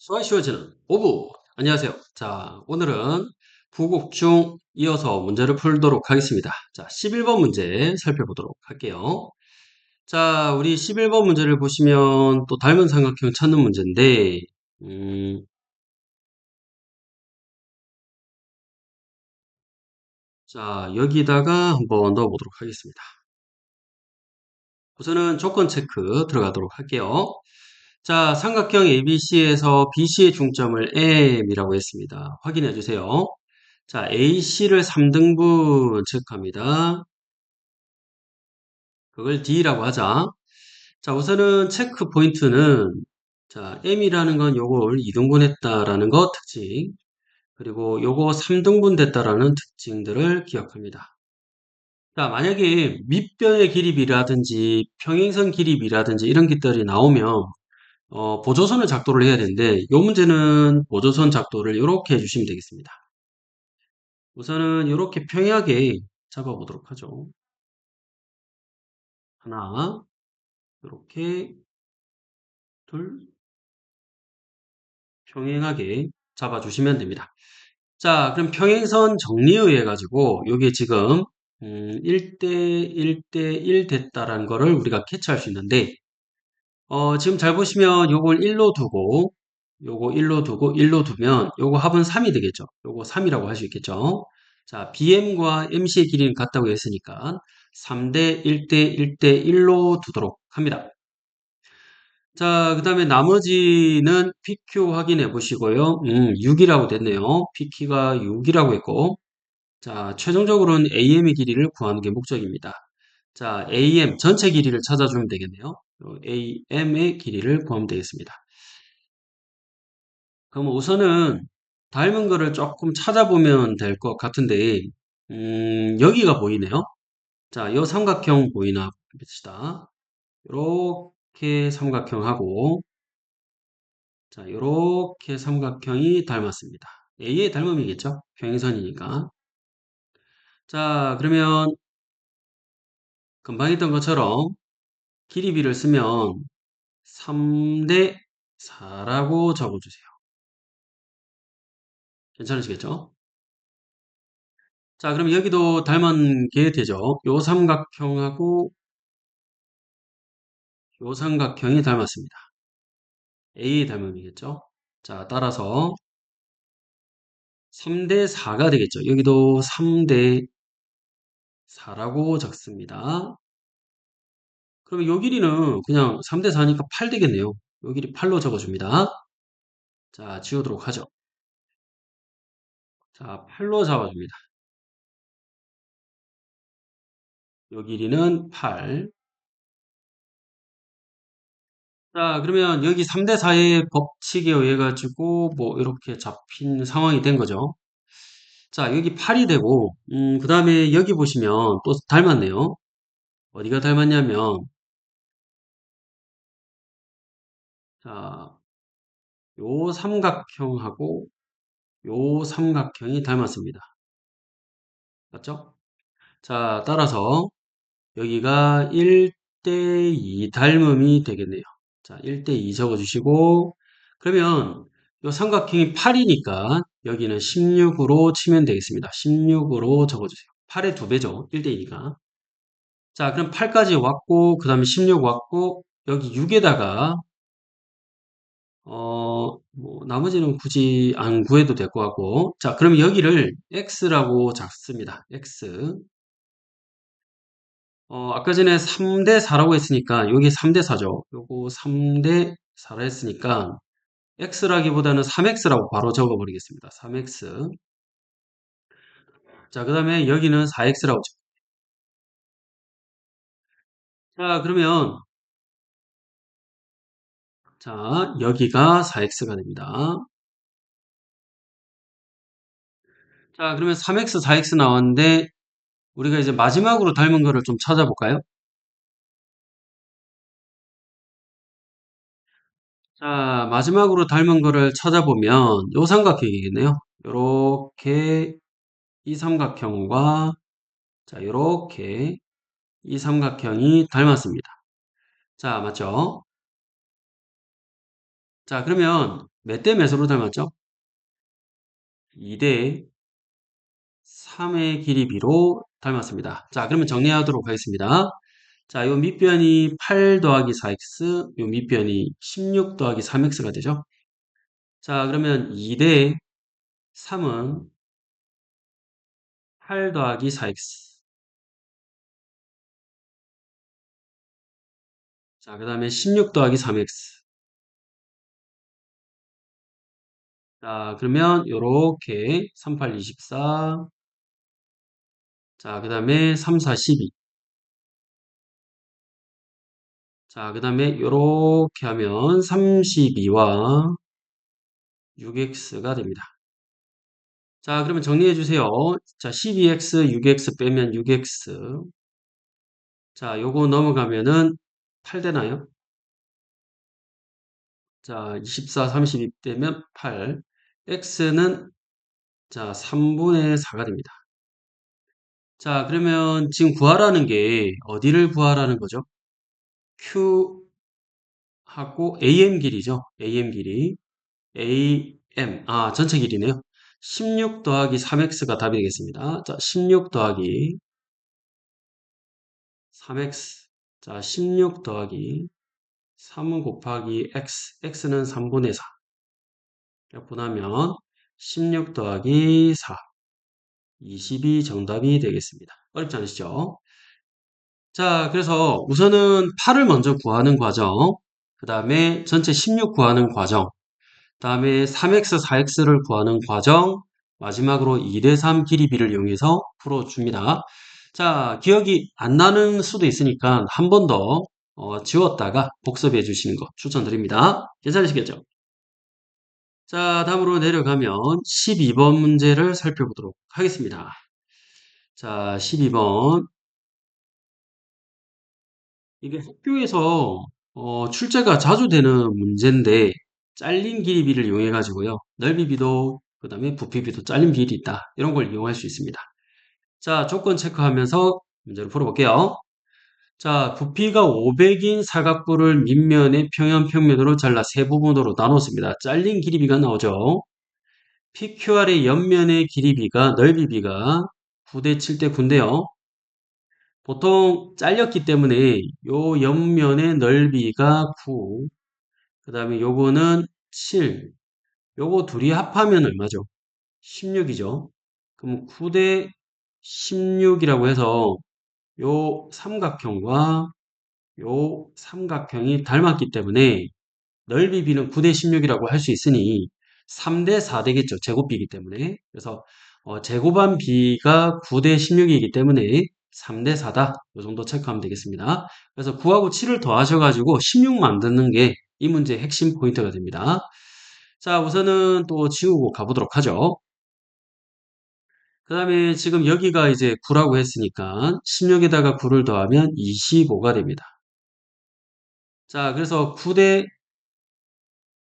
수학 쉬워지는 오브. 안녕하세요. 자, 오늘은 부국 중 이어서 문제를 풀도록 하겠습니다. 자, 11번 문제 살펴보도록 할게요. 자, 우리 11번 문제를 보시면 또 닮은 삼각형 찾는 문제인데, 음, 자, 여기다가 한번 넣어보도록 하겠습니다. 우선은 조건 체크 들어가도록 할게요. 자, 삼각형 ABC에서 BC의 중점을 M이라고 했습니다. 확인해 주세요. 자, AC를 3등분 체크합니다. 그걸 D라고 하자. 자, 우선은 체크 포인트는 자, M이라는 건 요걸 2등분 했다라는 거 특징, 그리고 요거 3등분 됐다라는 특징들을 기억합니다. 자, 만약에 밑변의 길이비라든지 평행선 길이비라든지 이런 것들이 나오면 보조선을 작도를 해야 되는데 요 문제는 보조선 작도를 이렇게 해주시면 되겠습니다. 우선은 이렇게 평행하게 잡아보도록 하죠. 하나, 이렇게 둘, 평행하게 잡아주시면 됩니다. 자, 그럼 평행선 정리에 의해 가지고 요게 지금 1대 1대 1 됐다라는 거를 우리가 캐치할 수 있는데 지금 잘 보시면 요걸 1로 두고 요거 1로 두고 1로 두면 요거 합은 3이 되겠죠. 요거 3이라고 할 수 있겠죠. 자, BM과 MC의 길이는 같다고 했으니까 3대 1대 1대 1로 두도록 합니다. 자, 그 다음에 나머지는 PQ 확인해 보시고요. 6이라고 됐네요. PQ가 6이라고 했고, 자, 최종적으로는 AM의 길이를 구하는 게 목적입니다. 자, AM 전체 길이를 찾아주면 되겠네요. AM의 길이를 구하면 되겠습니다. 그럼 우선은 닮은 거를 조금 찾아보면 될 것 같은데, 여기가 보이네요. 자, 이 삼각형 보이나 봅시다. 이렇게 삼각형하고, 자, 요렇게 삼각형이 닮았습니다. A의 닮음이겠죠? 평행선이니까. 자, 그러면 금방 했던 것처럼 길이비를 쓰면 3대 4라고 적어주세요. 괜찮으시겠죠? 자, 그럼 여기도 닮은 게 되죠? 요 삼각형하고 요 삼각형이 닮았습니다. A의 닮음이겠죠? 자, 따라서 3대 4가 되겠죠? 여기도 3대 4라고 적습니다. 그러면 요 길이는 그냥 3대 4니까 8 되겠네요. 요 길이 8로 적어줍니다. 자, 지우도록 하죠. 자, 8로 잡아줍니다. 요 길이는 8. 자, 그러면 여기 3대 4의 법칙에 의해 가지고 뭐 이렇게 잡힌 상황이 된 거죠. 자, 여기 8이 되고, 그 다음에 여기 보시면 또 닮았네요. 어디가 닮았냐면, 자, 요 삼각형하고 요 삼각형이 닮았습니다. 맞죠? 자, 따라서 여기가 1대 2 닮음이 되겠네요. 자, 1대 2 적어주시고, 그러면 이 삼각형이 8이니까 여기는 16으로 치면 되겠습니다. 16으로 적어주세요. 8의 2배죠. 1대 2니까. 자, 그럼 8까지 왔고, 그 다음에 16 왔고, 여기 6에다가, 뭐, 나머지는 굳이 안 구해도 될 것 같고. 자, 그럼 여기를 x라고 잡습니다. x. 아까 전에 3대 4라고 했으니까 여기 3대 4죠. 요거 3대 4라 했으니까 x라기보다는 3x라고 바로 적어버리겠습니다. 3x. 자, 그 다음에 여기는 4x라고 적. 자, 그러면 자, 여기가 4x가 됩니다. 자, 그러면 3x, 4x 나왔는데 우리가 이제 마지막으로 닮은 거를 좀 찾아볼까요? 자, 마지막으로 닮은 거를 찾아보면 요 삼각형이겠네요. 요렇게 이 삼각형과 자, 요렇게 이 삼각형이 닮았습니다. 자, 맞죠? 자, 그러면 몇 대 몇으로 닮았죠? 2대 3의 길이 b로 닮았습니다. 자, 그러면 정리하도록 하겠습니다. 자, 요 밑변이 8 더하기 4x, 요 밑변이 16 더하기 3x가 되죠. 자, 그러면 2대 3은 8 더하기 4x. 자, 그 다음에 16 더하기 3x. 자, 그러면 요렇게 3, 8, 24. 자, 그 다음에 3, 4, 12. 자, 그 다음에 요렇게 하면 32와 6x가 됩니다. 자, 그러면 정리해 주세요. 자, 12x, 6x 빼면 6x. 자, 요거 넘어가면은 8 되나요? 자, 24, 32 되면 8. x는 자, 3분의 4가 됩니다. 자, 그러면 지금 구하라는 게 어디를 구하라는 거죠? Q하고 AM 길이죠. AM 길이. AM. 아, 전체 길이네요. 16 더하기 3x가 답이 되겠습니다. 자, 16 더하기 3x. 자, 16 더하기 3 곱하기 x. x는 3분의 4. 이렇게 보면 16 더하기 4. 20이 정답이 되겠습니다. 어렵지 않으시죠? 자, 그래서 우선은 8을 먼저 구하는 과정, 그 다음에 전체 16 구하는 과정, 그 다음에 3x, 4x를 구하는 과정, 마지막으로 2대3 길이비를 이용해서 풀어줍니다. 자, 기억이 안 나는 수도 있으니까 한 번 더 지웠다가 복습해 주시는 거 추천드립니다. 괜찮으시겠죠? 자, 다음으로 내려가면 12번 문제를 살펴보도록 하겠습니다. 자, 12번. 이게 학교에서 출제가 자주 되는 문제인데 잘린 길이비를 이용해 가지고요. 넓이비도 그다음에 부피비도 잘린 비율이 있다. 이런 걸 이용할 수 있습니다. 자, 조건 체크하면서 문제를 풀어볼게요. 자, 부피가 500인 사각부를 밑면의 평면 평면으로 잘라 세 부분으로 나눴습니다. 잘린 길이비가 나오죠. PQR의 옆면의 길이비가 넓이비가 9대 7대 9인데요. 보통 잘렸기 때문에 요 옆면의 넓이가 9, 그 다음에 요거는 7, 요거 둘이 합하면 얼마죠? 16이죠. 그럼 9대 16이라고 해서 요 삼각형과 요 삼각형이 닮았기 때문에 넓이 비는 9대 16이라고 할 수 있으니 3대 4 되겠죠. 제곱비이기 때문에. 그래서 제곱한 비가 9대 16이기 때문에 3대 4다. 이 정도 체크하면 되겠습니다. 그래서 9하고 7을 더하셔가지고 16 만드는 게 이 문제의 핵심 포인트가 됩니다. 자, 우선은 또 지우고 가보도록 하죠. 그 다음에 지금 여기가 이제 9라고 했으니까 16에다가 9를 더하면 25가 됩니다. 자, 그래서 9대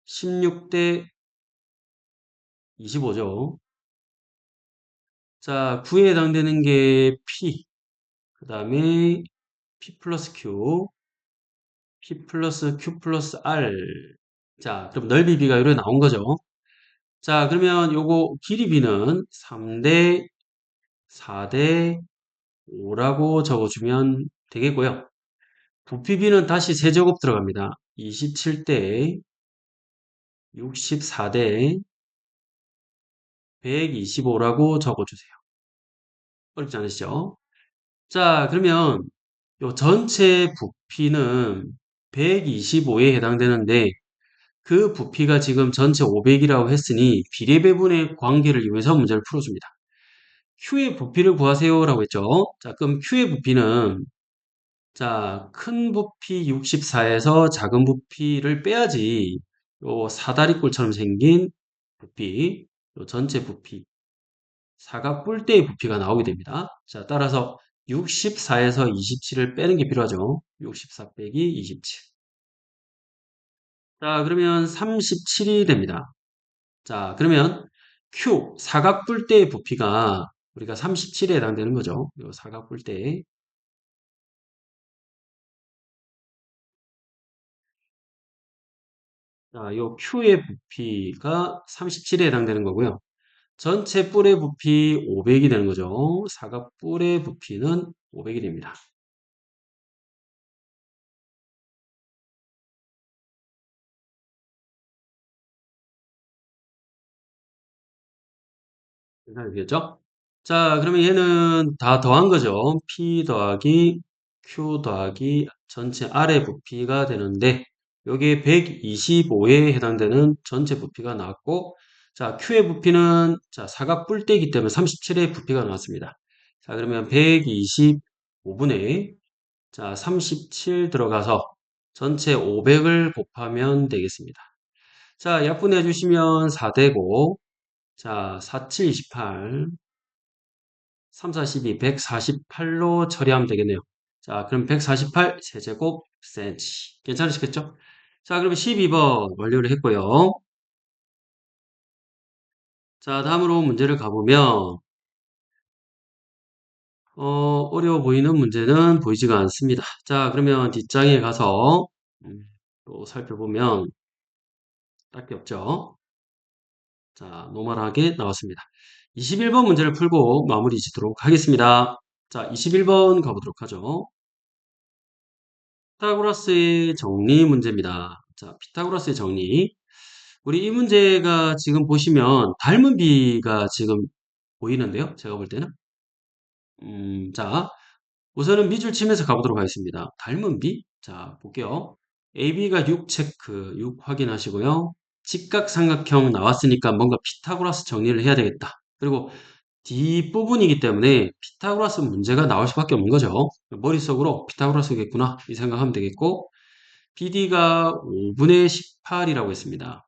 16대 25죠. 자, 9에 해당되는 게 P, 그 다음에 P 플러스 Q, P 플러스 Q 플러스 R. 자, 그럼 넓이 B가 이렇게 나온 거죠. 자, 그러면 요거 길이 B는 3대 4대 5라고 적어주면 되겠고요. 부피 B는 다시 세제곱 들어갑니다. 27대 64대 125라고 적어주세요. 어렵지 않으시죠? 자, 그러면 요 전체 부피는 125에 해당되는데 그 부피가 지금 전체 500이라고 했으니 비례배분의 관계를 이용해서 문제를 풀어줍니다. Q의 부피를 구하세요라고 했죠. 자, 그럼 Q의 부피는 자, 큰 부피 64에서 작은 부피를 빼야지 요 사다리꼴처럼 생긴 부피, 요 전체 부피 사각 뿔대의 부피가 나오게 됩니다. 자, 따라서 64에서 27을 빼는 게 필요하죠. 64 빼기 27. 자, 그러면 37이 됩니다. 자, 그러면 Q, 사각 뿔대의 부피가 우리가 37에 해당되는 거죠. 이 사각 뿔대. 자, 요 Q의 부피가 37에 해당되는 거고요. 전체 뿔의 부피 500이 되는 거죠. 사각 뿔의 부피는 500이 됩니다. 괜찮으시겠죠? 자, 그러면 얘는 다 더한 거죠. P 더하기 Q 더하기 전체 R의 부피가 되는데, 여기에 125에 해당되는 전체 부피가 나왔고, 자, Q의 부피는, 자, 사각 뿔대이기 때문에 37의 부피가 나왔습니다. 자, 그러면 125분의, 자, 37 들어가서 전체 500을 곱하면 되겠습니다. 자, 약분해 주시면 4되고, 자, 4, 7, 28, 3, 4, 12, 148로 처리하면 되겠네요. 자, 그럼 148 세제곱 cm. 괜찮으시겠죠? 자, 그러면 12번 완료를 했고요. 자, 다음으로 문제를 가보면, 어려워 보이는 문제는 보이지가 않습니다. 자, 그러면 뒷장에 가서, 또 살펴보면, 딱히 없죠? 자, 노멀하게 나왔습니다. 21번 문제를 풀고 마무리 짓도록 하겠습니다. 자, 21번 가보도록 하죠. 피타고라스의 정리 문제입니다. 자, 피타고라스의 정리. 우리 이 문제가 지금 보시면 닮은 비가 지금 보이는데요. 제가 볼 때는. 자, 우선은 밑줄 치면서 가보도록 하겠습니다. 닮은 비. 자, 볼게요. AB가 6 체크, 6 확인하시고요. 직각삼각형 나왔으니까 뭔가 피타고라스 정리를 해야 되겠다. 그리고 뒷부분이기 때문에 피타고라스 문제가 나올 수밖에 없는 거죠. 머릿속으로 피타고라스겠구나 이 생각하면 되겠고 BD가 5분의 18이라고 했습니다.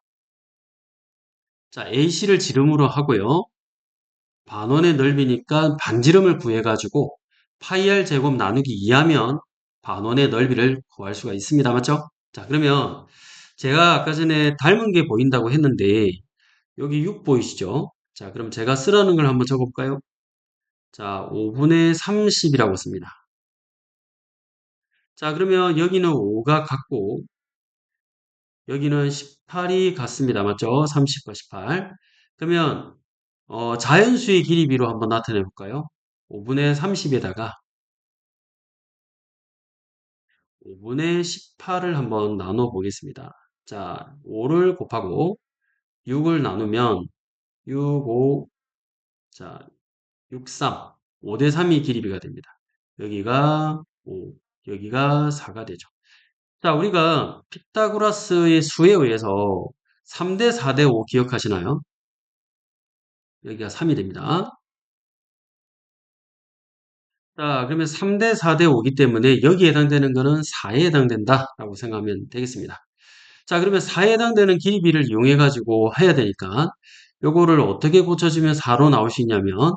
자, AC를 지름으로 하고요. 반원의 넓이니까 반지름을 구해가지고 파이 r 제곱 나누기 2하면 반원의 넓이를 구할 수가 있습니다. 맞죠? 자, 그러면 제가 아까 전에 닮은 게 보인다고 했는데 여기 6 보이시죠? 자, 그럼 제가 쓰라는 걸 한번 적어볼까요? 자, 5분의 30이라고 씁니다. 자, 그러면 여기는 5가 같고 여기는 18이 같습니다. 맞죠? 30과 18. 그러면 자연수의 길이비로 한번 나타내 볼까요? 5분의 30에다가 5분의 18을 한번 나눠 보겠습니다. 자, 5를 곱하고 6을 나누면 6, 5, 자, 6, 3. 5대 3이 길이비가 됩니다. 여기가 5, 여기가 4가 되죠. 자, 우리가 피타고라스의 수에 의해서 3대 4대 5 기억하시나요? 여기가 3이 됩니다. 자, 그러면 3대 4대 5기 때문에 여기에 해당되는 거는 4에 해당된다라고 생각하면 되겠습니다. 자, 그러면 4에 해당되는 길이비를 이용해 가지고 해야 되니까 요거를 어떻게 고쳐주면 4로 나올 수 있냐면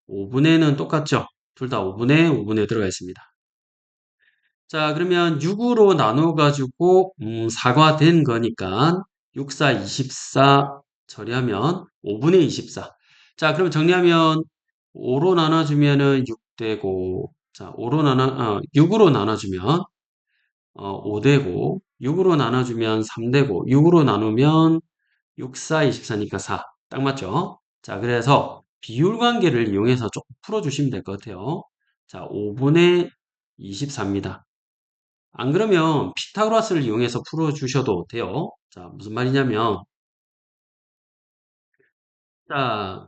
5분의는 똑같죠? 둘 다 5분의 5분에 들어가 있습니다. 자, 그러면 6으로 나눠 가지고 4가 된 거니까 6, 4, 24 처리하면 5분의 24. 자, 그럼 정리하면 5로 나눠주면은 6 되고, 자, 6으로 나눠주면 5 되고, 6으로 나눠주면 3 되고, 6으로 나누면 6, 4, 24니까 4. 딱 맞죠? 자, 그래서 비율 관계를 이용해서 조금 풀어주시면 될 것 같아요. 자, 5분의 24입니다. 안 그러면 피타고라스를 이용해서 풀어주셔도 돼요. 자, 무슨 말이냐면, 자,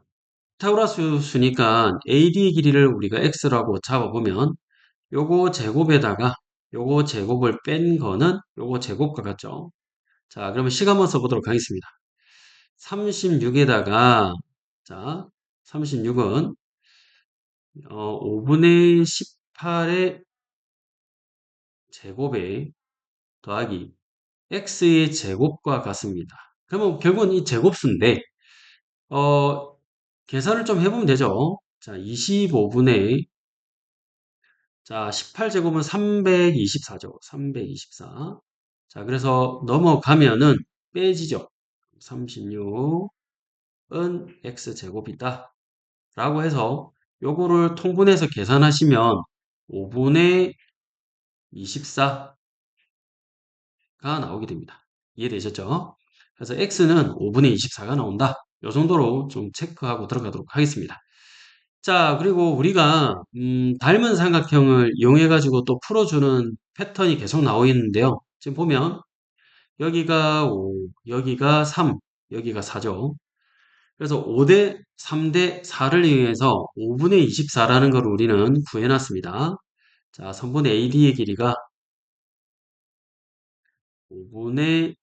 피타고라스 수니까 AD의 길이를 우리가 X라고 잡아보면, 요거 제곱에다가 요거 제곱을 뺀 거는 요거 제곱과 같죠. 자, 그러면 식 한번 써보도록 하겠습니다. 36에다가, 자, 36은 5분의 18의 제곱에 더하기 x의 제곱과 같습니다. 그러면 결국은 이 제곱수인데 어, 계산을 좀 해보면 되죠. 자, 25분의 자, 18제곱은 324죠. 324. 자, 그래서 넘어가면은 빼지죠. 36은 x제곱이다. 라고 해서 요거를 통분해서 계산하시면 5분의 24가 나오게 됩니다. 이해되셨죠? 그래서 x는 5분의 24가 나온다. 이 정도로 좀 체크하고 들어가도록 하겠습니다. 자, 그리고 우리가 닮은 삼각형을 이용해 가지고 또 풀어주는 패턴이 계속 나오고 있는데요. 지금 보면 여기가 5, 여기가 3, 여기가 4죠. 그래서 5대 3대 4를 이용해서 5분의 24라는 걸 우리는 구해놨습니다. 자, 선분 AD의 길이가 5분의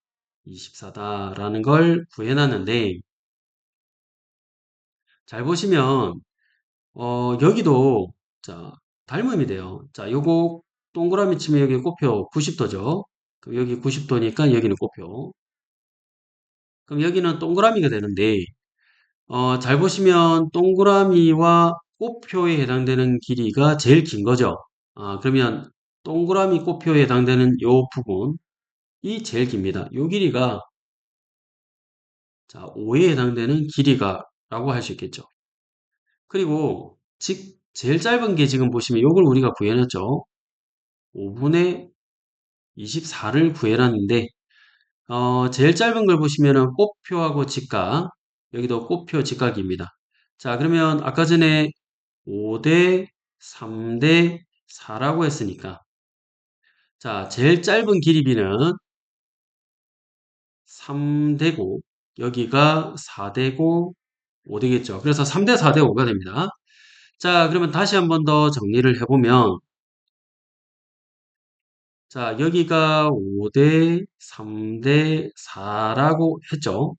24다라는 걸 구해놨는데, 잘 보시면 여기도 자 닮음이 돼요. 자, 요거 동그라미 치면 여기 꽃표 90도죠. 그럼 여기 90도니까 여기는 꽃표. 그럼 여기는 동그라미가 되는데 잘 보시면 동그라미와 꽃표에 해당되는 길이가 제일 긴 거죠. 그러면 동그라미 꽃표에 해당되는 요 부분이 제일 깁니다. 요 길이가 자 5에 해당되는 길이가라고 할 수 있겠죠. 그리고 즉 제일 짧은 게 지금 보시면 요걸 우리가 구해놨죠. 5분의 24를 구해놨는데 제일 짧은 걸 보시면은 꽃표하고 직각 여기도 꽃표 직각입니다. 자, 그러면 아까 전에 5대 3대 4라고 했으니까 자, 제일 짧은 길이비는 3대고 여기가 4대고 5되겠죠. 그래서 3대 4대 5가 됩니다. 자, 그러면 다시 한번 더 정리를 해보면 자, 여기가 5대 3대 4라고 했죠.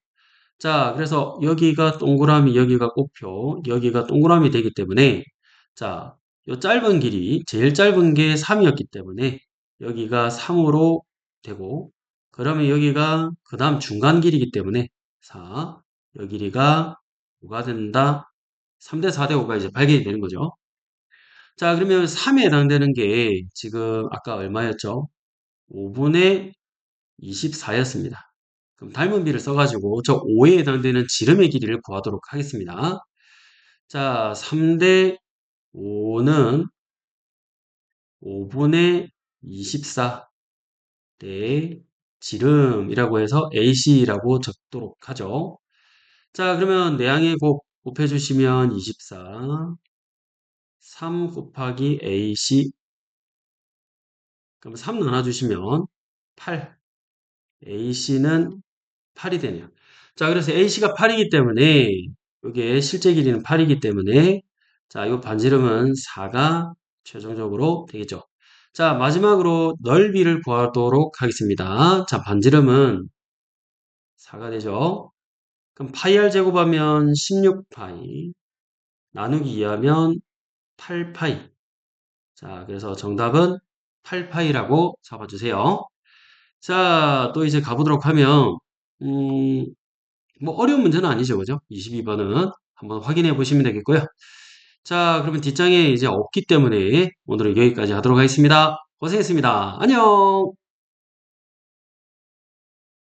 자, 그래서 여기가 동그라미, 여기가 꽃표, 여기가 동그라미 되기 때문에 자, 요 짧은 길이 제일 짧은 게 3이었기 때문에 여기가 3으로 되고 그러면 여기가 그 다음 중간 길이기 때문에 4, 여 길이가 5가 된다. 3대 4대 5가 이제 발견이 되는 거죠. 자, 그러면 3에 해당되는 게 지금 아까 얼마였죠? 5분의 24였습니다. 그럼 닮은 비를 써가지고 저 5에 해당되는 지름의 길이를 구하도록 하겠습니다. 자, 3대 5는 5분의 24 대 지름이라고 해서 AC라고 적도록 하죠. 자, 그러면 내항의 곱 곱해주시면 24, 3 곱하기 AC, 그럼 3 나눠주시면 8, AC는 8이 되네요. 자, 그래서 AC가 8이기 때문에 이게 실제 길이는 8이기 때문에 자, 이 반지름은 4가 최종적으로 되겠죠. 자, 마지막으로 넓이를 구하도록 하겠습니다. 자, 반지름은 4가 되죠. 그럼 파이 r 제곱하면 16파이 나누기 2하면 8파이. 자, 그래서 정답은 8파이라고 잡아주세요. 자, 또 이제 가보도록 하면 음, 뭐 어려운 문제는 아니죠. 그죠? 22번은 한번 확인해 보시면 되겠고요. 자, 그러면 뒷장에 이제 없기 때문에 오늘은 여기까지 하도록 하겠습니다. 고생했습니다. 안녕!